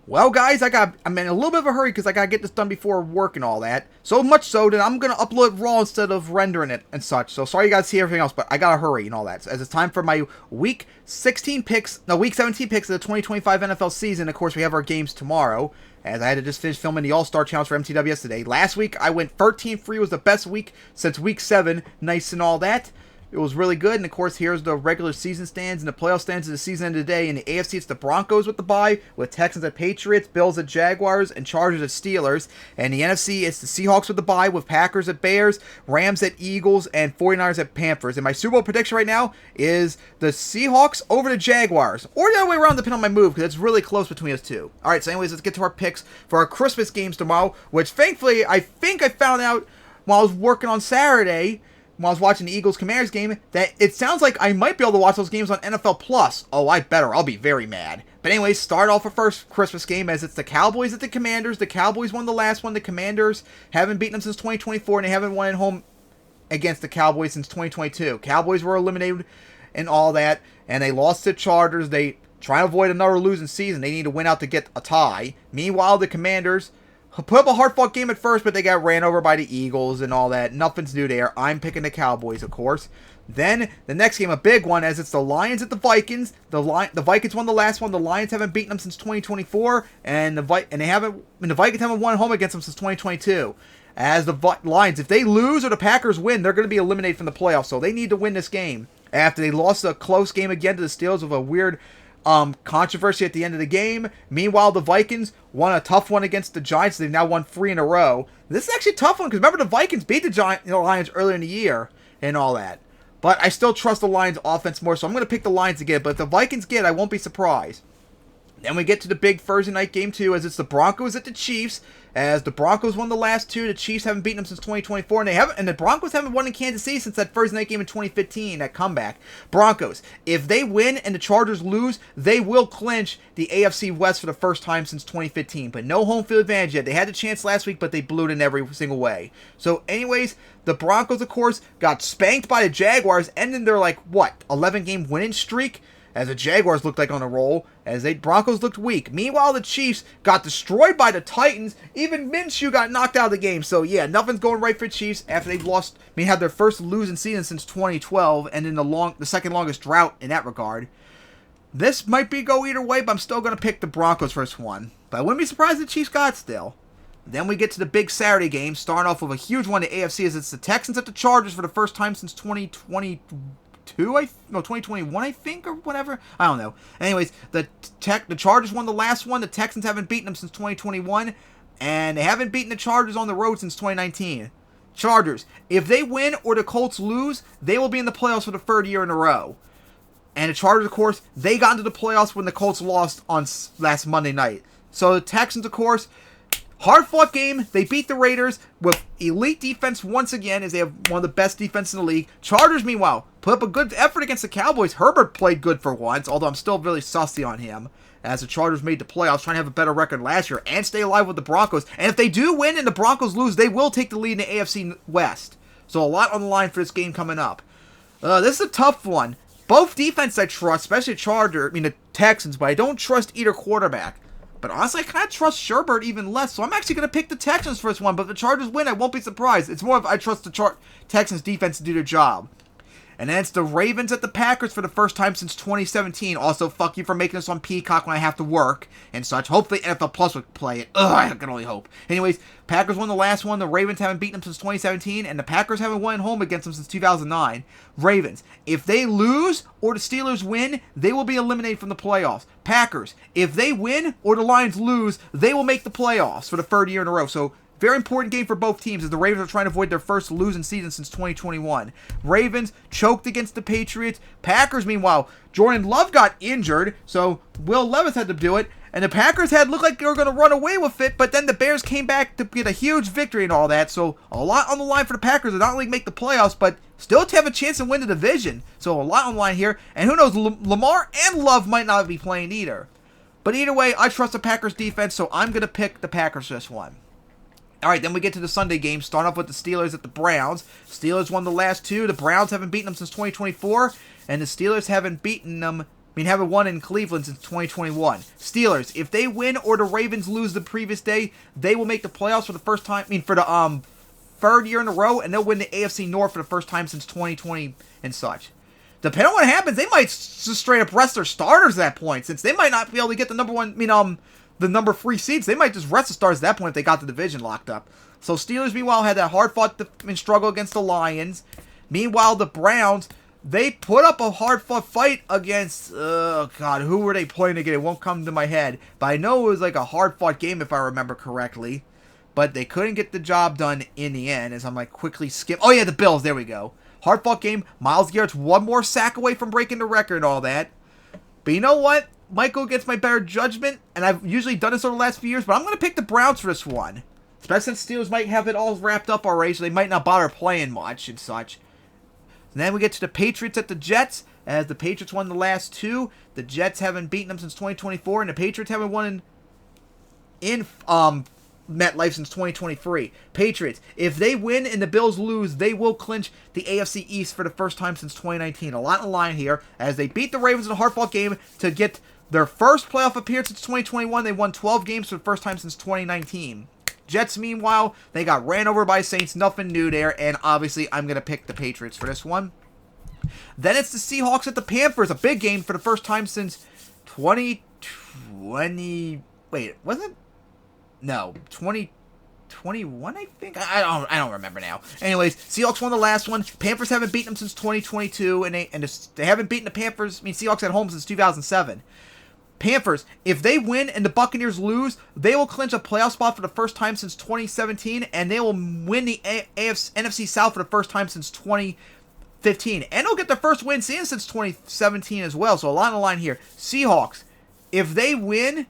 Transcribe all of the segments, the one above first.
Well, guys, I'm in a little bit of a hurry because I gotta get this done before work and all that. So much so that I'm gonna upload raw instead of rendering it and such. So sorry you guys see everything else, but I gotta hurry and all that. So as it's time for my week 17 picks of the 2025 NFL season. Of course, we have our games tomorrow, as I had to just finish filming the All-Star Challenge for MTW yesterday. Last week, I went 13-3, was the best week since week 7. Nice and all that. It was really good, and of course, here's the regular season stands and the playoff stands of the season end of the day. In the AFC, it's the Broncos with the bye, with Texans at Patriots, Bills at Jaguars, and Chargers at Steelers. And the NFC, it's the Seahawks with the bye, with Packers at Bears, Rams at Eagles, and 49ers at Panthers. And my Super Bowl prediction right now is the Seahawks over the Jaguars, or the other way around, depending on my move, because it's really close between us two. All right, so anyways, let's get to our picks for our Christmas games tomorrow, which thankfully, I think I found out while I was working on Saturday, when I was watching the Eagles-Commanders game, that it sounds like I might be able to watch those games on NFL Plus. Oh, I better. I'll be very mad. But anyways, start off our first Christmas game as it's the Cowboys at the Commanders. The Cowboys won the last one. The Commanders haven't beaten them since 2024, and they haven't won at home against the Cowboys since 2022. Cowboys were eliminated and all that, and they lost to Chargers. They try to avoid another losing season. They need to win out to get a tie. Meanwhile, the Commanders put up a hard-fought game at first, but they got ran over by the Eagles and all that. Nothing's new there. I'm picking the Cowboys, of course. Then, the next game, a big one, as it's the Lions at the Vikings. The Vikings won the last one. The Lions haven't beaten them since 2024, and the Vikings haven't won home against them since 2022. As the Lions, if they lose or the Packers win, they're going to be eliminated from the playoffs, so they need to win this game. After they lost a close game again to the Steelers with a weird controversy at the end of the game. Meanwhile, the Vikings won a tough one against the Giants. They've now won 3 in a row. This is actually a tough one because remember the Vikings beat the Lions earlier in the year and all that. But I still trust the Lions offense more, so I'm going to pick the Lions again. But if the Vikings get, I won't be surprised. Then we get to the big Thursday night game, too, as it's the Broncos at the Chiefs. As the Broncos won the last 2, the Chiefs haven't beaten them since 2024, and the Broncos haven't won in Kansas City since that Thursday night game in 2015, that comeback. Broncos, if they win and the Chargers lose, they will clinch the AFC West for the first time since 2015, but no home field advantage yet. They had the chance last week, but they blew it in every single way. So anyways, the Broncos, of course, got spanked by the Jaguars, ending their, 11-game winning streak, as the Jaguars looked like on a roll, as the Broncos looked weak. Meanwhile, the Chiefs got destroyed by the Titans. Even Minshew got knocked out of the game. So, yeah, nothing's going right for the Chiefs after they had their first losing season since 2012, and in the second longest drought in that regard. This might go either way, but I'm still going to pick the Broncos for this one. But I wouldn't be surprised if the Chiefs got it still. Then we get to the big Saturday game, starting off with a huge one to AFC, as it's the Texans at the Chargers for the first time since 2021, I think, or whatever. I don't know. Anyways, the Chargers won the last one. The Texans haven't beaten them since 2021, and they haven't beaten the Chargers on the road since 2019. Chargers, if they win or the Colts lose, they will be in the playoffs for the 3rd year in a row. And the Chargers, of course, they got into the playoffs when the Colts lost on last Monday night. So the Texans, of course, hard-fought game. They beat the Raiders with elite defense once again, as they have one of the best defense in the league. Chargers, meanwhile, put up a good effort against the Cowboys. Herbert played good for once, although I'm still really sussy on him, as the Chargers made the playoffs, trying to have a better record last year and stay alive with the Broncos. And if they do win and the Broncos lose, they will take the lead in the AFC West. So a lot on the line for this game coming up. This is a tough one. Both defense I trust, especially the Texans, but I don't trust either quarterback. But honestly, I kind of trust Sherbert even less, so I'm actually going to pick the Texans for this one. But if the Chargers win, I won't be surprised. It's more of I trust the Texans defense to do their job. And then it's the Ravens at the Packers for the first time since 2017. Also, fuck you for making this on Peacock when I have to work and such. Hopefully NFL Plus would play it. Ugh, I can only hope. Anyways, Packers won the last one. The Ravens haven't beaten them since 2017, and the Packers haven't won at home against them since 2009. Ravens, if they lose or the Steelers win, they will be eliminated from the playoffs. Packers, if they win or the Lions lose, they will make the playoffs for the 3rd year in a row. So, very important game for both teams, as the Ravens are trying to avoid their first losing season since 2021. Ravens choked against the Patriots. Packers, meanwhile, Jordan Love got injured, so Will Levis had to do it. And the Packers looked like they were going to run away with it, but then the Bears came back to get a huge victory and all that. So a lot on the line for the Packers to not only make the playoffs, but still to have a chance to win the division. So a lot on the line here. And who knows, Lamar and Love might not be playing either. But either way, I trust the Packers defense, so I'm going to pick the Packers for this one. All right, then we get to the Sunday game. Start off with the Steelers at the Browns. Steelers won the last 2. The Browns haven't beaten them since 2024, and the Steelers haven't beaten them haven't won in Cleveland since 2021. Steelers, if they win or the Ravens lose the previous day, they will make the playoffs for the first time. For the third year in a row, and they'll win the AFC North for the first time since 2020 and such. Depending on what happens, they might just straight up rest their starters at that point, since they might not be able to get the the number 3 seeds. They might just rest the starters at that point if they got the division locked up. So Steelers, meanwhile, had that hard-fought struggle against the Lions. Meanwhile, the Browns, they put up a hard-fought fight against, who were they playing again? It won't come to my head. But I know it was like a hard-fought game if I remember correctly. But they couldn't get the job done in the end, as I'm like quickly skip. Oh yeah, the Bills, there we go. Hard-fought game. Myles Garrett's one more sack away from breaking the record and all that. But you know what? Might go against my better judgment, and I've usually done this over the last few years, but I'm going to pick the Browns for this one. Especially since Steelers might have it all wrapped up already, so they might not bother playing much and such. And then we get to the Patriots at the Jets, as the Patriots won the last 2. The Jets haven't beaten them since 2024, and the Patriots haven't won in MetLife since 2023. Patriots, if they win and the Bills lose, they will clinch the AFC East for the first time since 2019. A lot in line here, as they beat the Ravens in a hard-fought game to get their first playoff appearance since 2021. They won 12 games for the first time since 2019. Jets, meanwhile, they got ran over by Saints. Nothing new there, and obviously I'm going to pick the Patriots for this one. Then it's the Seahawks at the Panthers, a big game for the first time since 2020. Wait, was it? No, 2021, I think? I don't remember now. Anyways, Seahawks won the last one. Panthers haven't beaten them since 2022, and they haven't beaten the Panthers, Seahawks at home since 2007. Panthers, if they win and the Buccaneers lose, they will clinch a playoff spot for the first time since 2017, and they will win the NFC South for the first time since 2015. And they'll get their first win since 2017 as well, so a lot on the line here. Seahawks, if they win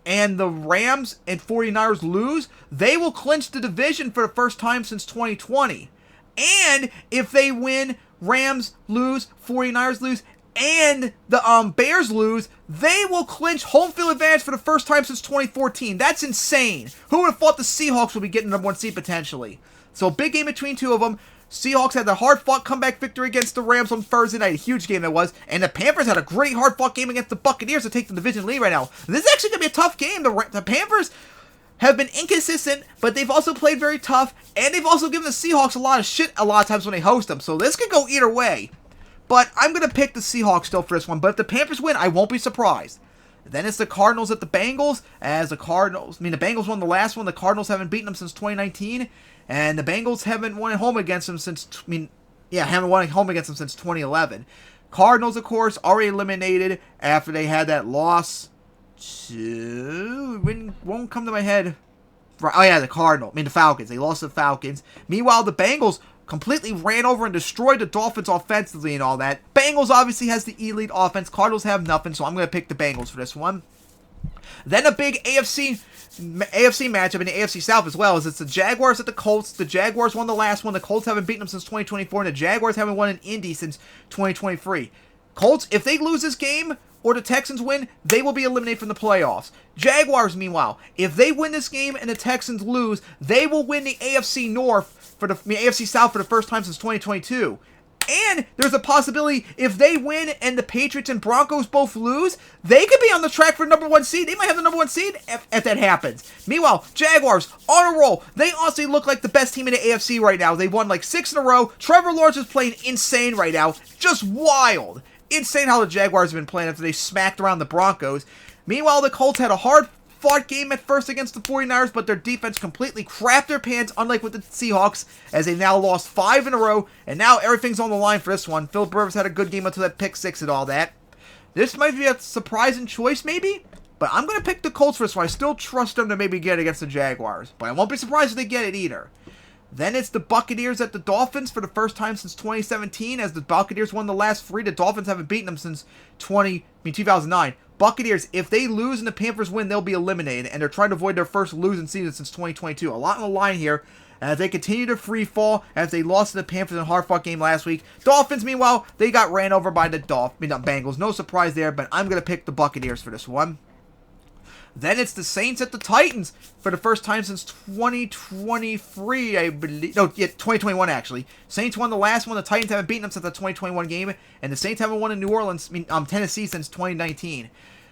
and the Rams and 49ers lose, they will clinch the division for the first time since 2020. And if they win, Rams lose, 49ers lose, and the Bears lose, they will clinch home field advantage for the first time since 2014. That's insane. Who would have thought the Seahawks would be getting the number 1 seed potentially? So big game between two of them. Seahawks had the hard-fought comeback victory against the Rams on Thursday night. A huge game that was. And the Panthers had a great hard-fought game against the Buccaneers to take the division lead right now. This is actually going to be a tough game. The Panthers have been inconsistent, but they've also played very tough. And they've also given the Seahawks a lot of shit a lot of times when they host them. So this could go either way. But I'm going to pick the Seahawks still for this one. But if the Panthers win, I won't be surprised. Then it's the Cardinals at the Bengals. As the Bengals won the last one. The Cardinals haven't beaten them since 2019. And the Bengals haven't won at home against them since, haven't won at home against them since 2011. Cardinals, of course, already eliminated after they had that loss to, won't come to my head. The Falcons. They lost to the Falcons. Meanwhile, the Bengals completely ran over and destroyed the Dolphins offensively and all that. Bengals obviously has the elite offense. Cardinals have nothing, so I'm going to pick the Bengals for this one. Then a big AFC matchup in the AFC South as well, as it's the Jaguars at the Colts. The Jaguars won the last one. The Colts haven't beaten them since 2024, and the Jaguars haven't won in Indy since 2023. Colts, if they lose this game or the Texans win, they will be eliminated from the playoffs. Jaguars, meanwhile, if they win this game and the Texans lose, they will win the AFC North for the AFC South for the first time since 2022. And there's a possibility if they win and the Patriots and Broncos both lose, they could be on the track for number 1 seed. They might have the number 1 seed if that happens. Meanwhile, Jaguars on a roll. They honestly look like the best team in the AFC right now. They won like 6 in a row. Trevor Lawrence is playing insane right now. Just wild. Insane how the Jaguars have been playing after they smacked around the Broncos. Meanwhile, the Colts had a hard-fought game at first against the 49ers, but their defense completely crapped their pants, unlike with the Seahawks, as they now lost 5 in a row, and now everything's on the line for this one. Philip Rivers had a good game until that pick 6 and all that. This might be a surprising choice, maybe, but I'm going to pick the Colts for this one. I still trust them to maybe get it against the Jaguars, but I won't be surprised if they get it either. Then it's the Buccaneers at the Dolphins for the first time since 2017, as the Buccaneers won the last 3. The Dolphins haven't beaten them since 2009. Buccaneers, if they lose and the Panthers win, they'll be eliminated, and they're trying to avoid their first losing season since 2022. A lot on the line here, as they continue to free fall, as they lost to the Panthers in a hard-fought game last week. Dolphins, meanwhile, they got ran over by the Bengals. No surprise there, but I'm going to pick the Buccaneers for this one. Then it's the Saints at the Titans for the first time since 2023, I believe. No, yeah, 2021 actually. Saints won the last one. The Titans haven't beaten them since the 2021 game, and the Saints haven't won in Tennessee since 2019.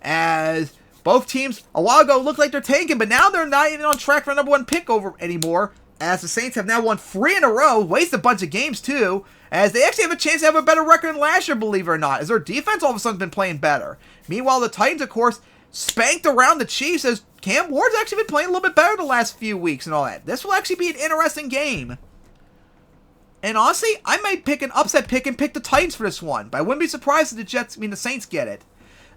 As both teams a while ago looked like they're tanking, but now they're not even on track for a #1 pick over anymore. As the Saints have now won 3 in a row, wasted a bunch of games too. As they actually have a chance to have a better record than last year, believe it or not. As their defense all of a sudden has been playing better. Meanwhile, the Titans, of course, spanked around the Chiefs as Cam Ward's actually been playing a little bit better the last few weeks and all that. This will actually be an interesting game. And honestly, I might pick an upset pick and pick the Titans for this one. But I wouldn't be surprised if the Saints get it.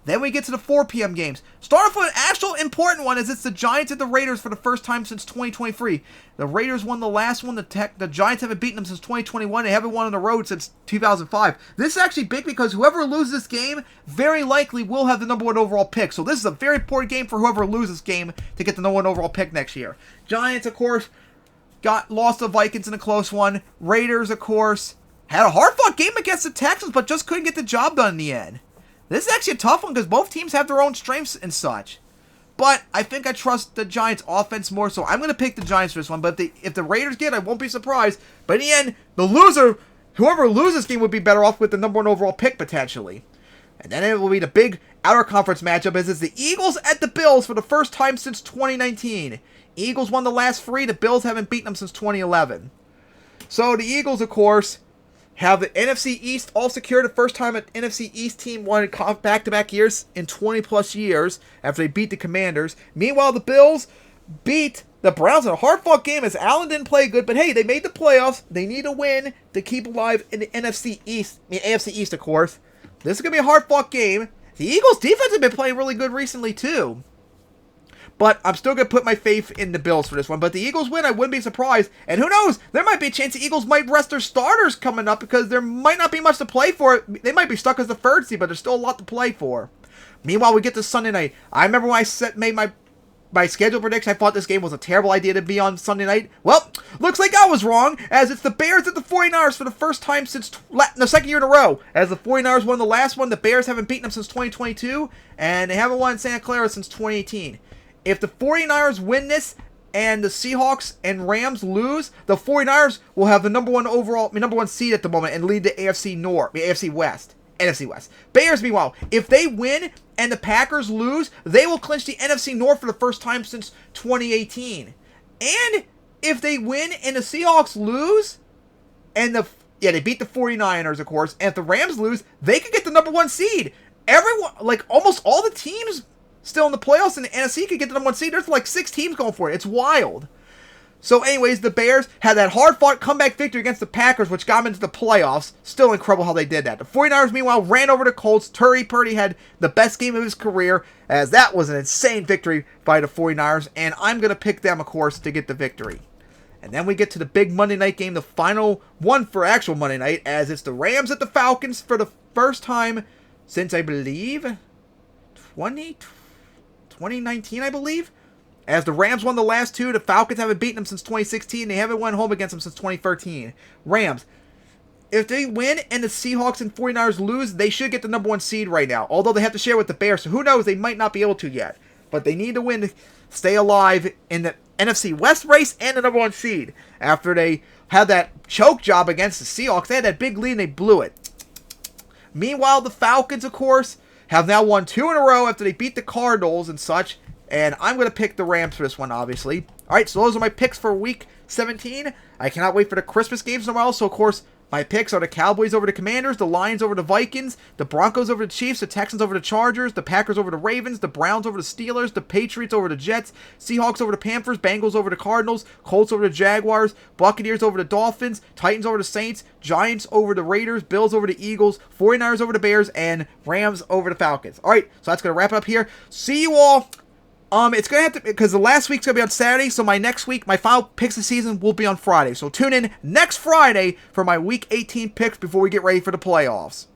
Then we get to the 4 p.m. games. Start off with an actual important one as it's the Giants at the Raiders for the first time since 2023. The Raiders won the last one. The Giants haven't beaten them since 2021. They haven't won on the road since 2005. This is actually big because whoever loses this game very likely will have the #1 overall pick. So this is a very important game for whoever loses this game to get the #1 overall pick next year. Giants, of course, lost to Vikings in a close one. Raiders, of course, had a hard-fought game against the Texans, but just couldn't get the job done in the end. This is actually a tough one because both teams have their own strengths and such. But I think I trust the Giants' offense more, so I'm going to pick the Giants for this one. But if the Raiders get it, I won't be surprised. But in the end, whoever loses this game would be better off with the #1 overall pick potentially. And then it will be the big outer conference matchup as it's the Eagles at the Bills for the first time since 2019. Eagles won the last 3. The Bills haven't beaten them since 2011. So the Eagles, of course, have the NFC East all secured. The first time an NFC East team won back-to-back years in 20-plus years after they beat the Commanders. Meanwhile, the Bills beat the Browns in a hard-fought game as Allen didn't play good. But hey, they made the playoffs. They need a win to keep alive in the NFC East. AFC East, of course. This is going to be a hard-fought game. The Eagles' defense have been playing really good recently, too. But I'm still going to put my faith in the Bills for this one. But the Eagles win, I wouldn't be surprised. And who knows, there might be a chance the Eagles might rest their starters coming up because there might not be much to play for. They might be stuck as the 3rd seed, but there's still a lot to play for. Meanwhile, we get to Sunday night. I remember when I made my schedule prediction, I thought this game was a terrible idea to be on Sunday night. Well, looks like I was wrong, as it's the Bears at the 49ers for the first time since the second year in a row. As the 49ers won the last one, the Bears haven't beaten them since 2022, and they haven't won in Santa Clara since 2018. If the 49ers win this and the Seahawks and Rams lose, the 49ers will have the #1 seed at the moment and lead the NFC West. Bears, meanwhile, if they win and the Packers lose, they will clinch the NFC North for the first time since 2018. And if they win and the Seahawks lose, and they beat the 49ers, of course, and if the Rams lose, they could get the #1 seed. Everyone, almost all the teams still in the playoffs in the NFC could get the #1 seed. There's 6 teams going for it. It's wild. So anyways, the Bears had that hard-fought comeback victory against the Packers, which got them into the playoffs. Still incredible how they did that. The 49ers, meanwhile, ran over the Colts. Purdy had the best game of his career, as that was an insane victory by the 49ers, and I'm going to pick them, of course, to get the victory. And then we get to the big Monday night game, the final one for actual Monday night, as it's the Rams at the Falcons for the first time since, I believe, 2019, I believe. As the Rams won the last 2, the Falcons haven't beaten them since 2016. They haven't won home against them since 2013. Rams, if they win and the Seahawks and 49ers lose, they should get the #1 seed right now. Although they have to share with the Bears, so who knows, they might not be able to yet. But they need to win to stay alive in the NFC West race and the #1 seed. After they had that choke job against the Seahawks, they had that big lead and they blew it. Meanwhile, the Falcons, of course, have now won 2 in a row after they beat the Cardinals and such. And I'm going to pick the Rams for this one, obviously. Alright, so those are my picks for Week 17. I cannot wait for the Christmas games tomorrow. So, of course, my picks are the Cowboys over the Commanders, the Lions over the Vikings, the Broncos over the Chiefs, the Texans over the Chargers, the Packers over the Ravens, the Browns over the Steelers, the Patriots over the Jets, Seahawks over the Panthers, Bengals over the Cardinals, Colts over the Jaguars, Buccaneers over the Dolphins, Titans over the Saints, Giants over the Raiders, Bills over the Eagles, 49ers over the Bears, and Rams over the Falcons. Alright, so that's going to wrap it up here. See you all. It's going to have to, because the last week's going to be on Saturday, so my next week, my final picks of the season will be on Friday. So tune in next Friday for my Week 18 picks before we get ready for the playoffs.